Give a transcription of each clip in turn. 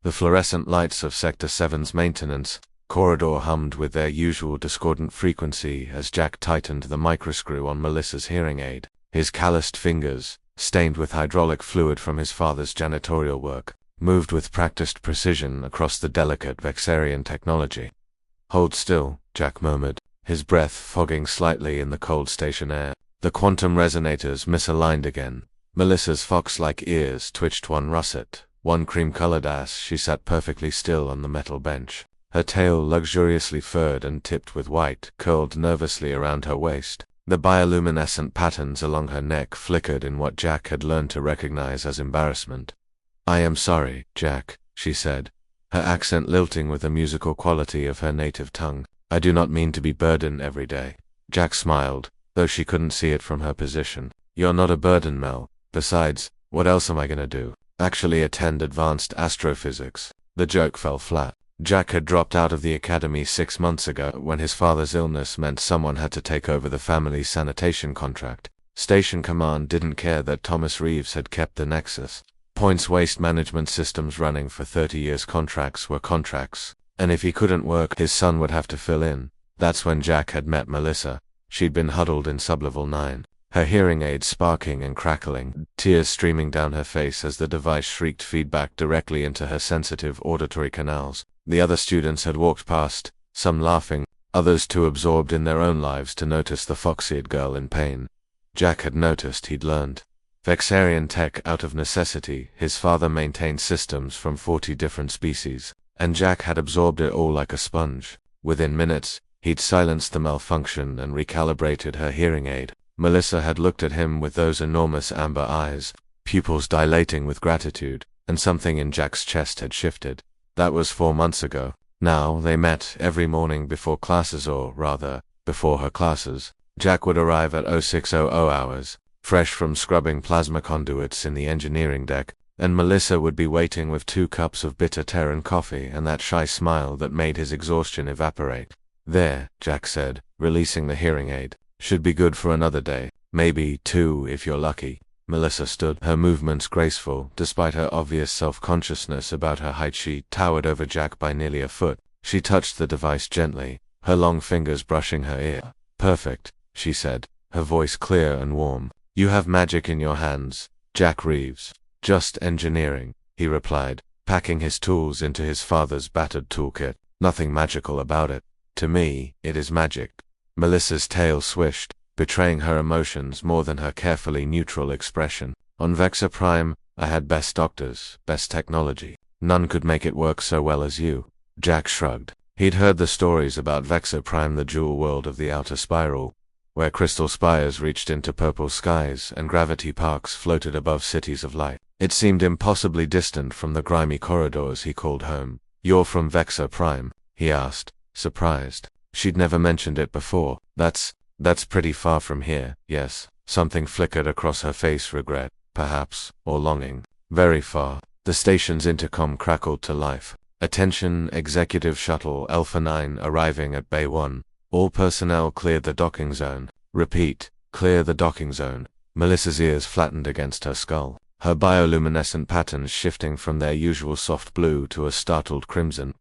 The fluorescent lights of Sector 7's maintenance corridor hummed with their usual discordant frequency as Jack tightened the microscrew on Melissa's hearing aid. His calloused fingers, stained with hydraulic fluid from his father's janitorial work, moved with practiced precision across the delicate Vexarian technology. "Hold still," Jack murmured, his breath fogging slightly in the cold station air. The quantum resonators misaligned again. Melissa's fox-like ears twitched one russet, one cream-colored as she sat perfectly still on the metal bench. Her tail luxuriously furred and tipped with white curled nervously around her waist. The bioluminescent patterns along her neck flickered in what Jack had learned to recognize as embarrassment. "I am sorry, Jack," she said, her accent lilting with the musical quality of her native tongue. "I do not mean to be burden every day." Jack smiled, though she couldn't see it from her position. "You're not a burden, Mel. Besides, what else am I gonna do? Actually attend advanced astrophysics." The joke fell flat. Jack had dropped out of the academy 6 months ago when his father's illness meant someone had to take over the family's sanitation contract. Station Command didn't care that Thomas Reeves had kept the Nexus. Points waste management systems running for 30 years contracts were contracts, and if he couldn't work, his son would have to fill in. That's when Jack had met Melissa. She'd been huddled in sublevel 9. Her hearing aid sparking and crackling, tears streaming down her face as the device shrieked feedback directly into her sensitive auditory canals. The other students had walked past, some laughing, others too absorbed in their own lives to notice the fox-eared girl in pain. Jack had noticed, he'd learned. Vexarian tech out of necessity, his father maintained systems from 40 different species, and Jack had absorbed it all like a sponge. Within minutes, he'd silenced the malfunction and recalibrated her hearing aid. Melissa had looked at him with those enormous amber eyes, pupils dilating with gratitude, and something in Jack's chest had shifted. That was 4 months ago. Now they met every morning before classes, or rather, before her classes. Jack would arrive at 0600 hours, fresh from scrubbing plasma conduits in the engineering deck, and Melissa would be waiting with 2 cups of bitter Terran coffee and that shy smile that made his exhaustion evaporate. "There," Jack said, releasing the hearing aid. "Should be good for another day, maybe 2 if you're lucky." Melissa stood, her movements graceful, despite her obvious self-consciousness about her height. She towered over Jack by nearly a foot. She touched the device gently, her long fingers brushing her ear. "Perfect," she said, her voice clear and warm. "You have magic in your hands, Jack Reeves." "Just engineering," he replied, packing his tools into his father's battered toolkit. "Nothing magical about it. To me, it is magic." Melissa's tail swished, betraying her emotions more than her carefully neutral expression. "On Vexa Prime, I had best doctors, best technology. None could make it work so well as you." Jack shrugged. He'd heard the stories about Vexa Prime, the jewel world of the outer spiral, where crystal spires reached into purple skies and gravity parks floated above cities of light. It seemed impossibly distant from the grimy corridors he called home. "You're from Vexa Prime?" he asked, surprised. She'd never mentioned it before. That's pretty far from here, yes." Something flickered across her face, regret, perhaps, or longing. "Very far." The station's intercom crackled to life. "Attention, Executive Shuttle Alpha 9 arriving at Bay 1. All personnel clear the docking zone. Repeat, clear the docking zone." Melissa's ears flattened against her skull, her bioluminescent patterns shifting from their usual soft blue to a startled crimson.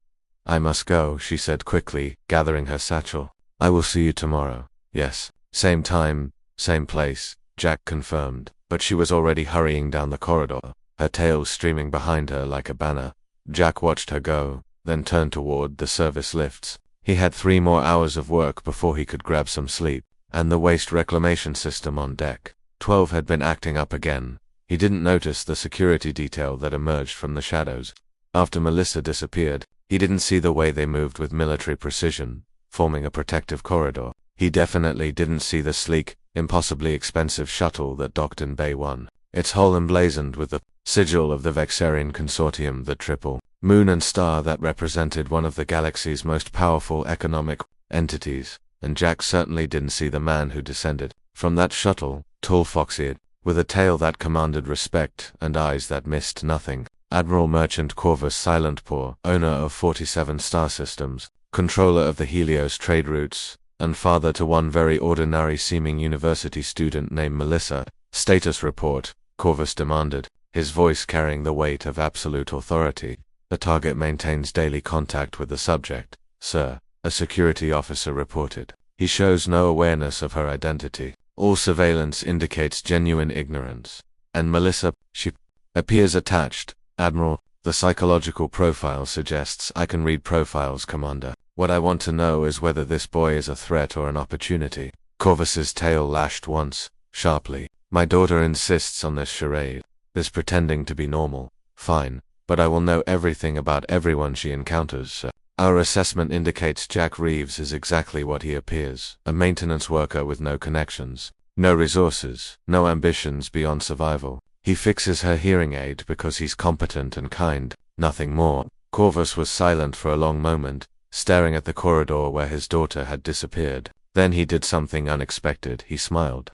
"I must go," she said quickly, gathering her satchel. "I will see you tomorrow." "Yes, same time, same place," Jack confirmed, but she was already hurrying down the corridor, her tail streaming behind her like a banner. Jack watched her go, then turned toward the service lifts. He had 3 more hours of work before he could grab some sleep, and the waste reclamation system on deck 12 had been acting up again. He didn't notice the security detail that emerged from the shadows. After Melissa disappeared, he didn't see the way they moved with military precision, forming a protective corridor. He definitely didn't see the sleek, impossibly expensive shuttle that docked in Bay 1, its hull emblazoned with the sigil of the Vexarian Consortium, the triple moon and star that represented one of the galaxy's most powerful economic entities, and Jack certainly didn't see the man who descended from that shuttle, tall, fox-eared, with a tail that commanded respect and eyes that missed nothing. Admiral Merchant Corvus Silentpaw, owner of 47 star systems, controller of the Helios trade routes, and father to one very ordinary-seeming university student named Melissa. "Status report," Corvus demanded, his voice carrying the weight of absolute authority. The target maintains daily contact with the subject, sir, a security officer reported. He shows no awareness of her identity. All surveillance indicates genuine ignorance. And Melissa, she appears attached. Admiral, the psychological profile suggests I can read profiles, Commander. What I want to know is whether this boy is a threat or an opportunity. Corvus's tail lashed once, sharply. My daughter insists on this charade. This pretending to be normal. Fine, but I will know everything about everyone she encounters, sir. Our assessment indicates Jack Reeves is exactly what he appears. A maintenance worker with no connections, no resources, no ambitions beyond survival. He fixes her hearing aid because he's competent and kind, nothing more. Corvus was silent for a long moment, staring at the corridor where his daughter had disappeared. Then he did something unexpected. He smiled.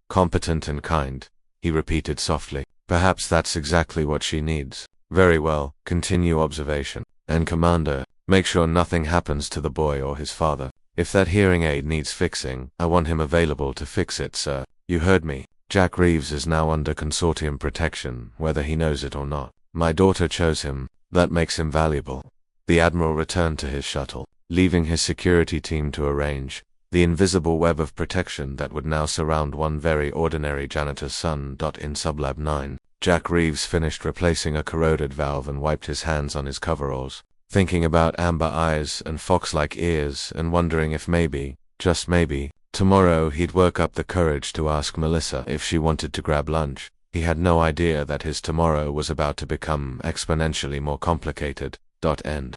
Competent and kind, he repeated softly. Perhaps that's exactly what she needs. Very well, continue observation. And Commander, make sure nothing happens to the boy or his father. If that hearing aid needs fixing, I want him available to fix it, sir. You heard me. Jack Reeves is now under consortium protection, whether he knows it or not. My daughter chose him. That makes him valuable. The Admiral returned to his shuttle, leaving his security team to arrange the invisible web of protection that would now surround one very ordinary janitor's son. In Sublab 9, Jack Reeves finished replacing a corroded valve and wiped his hands on his coveralls, thinking about amber eyes and fox-like ears and wondering if maybe, just maybe, tomorrow he'd work up the courage to ask Melissa if she wanted to grab lunch. He had no idea that his tomorrow was about to become exponentially more complicated. End.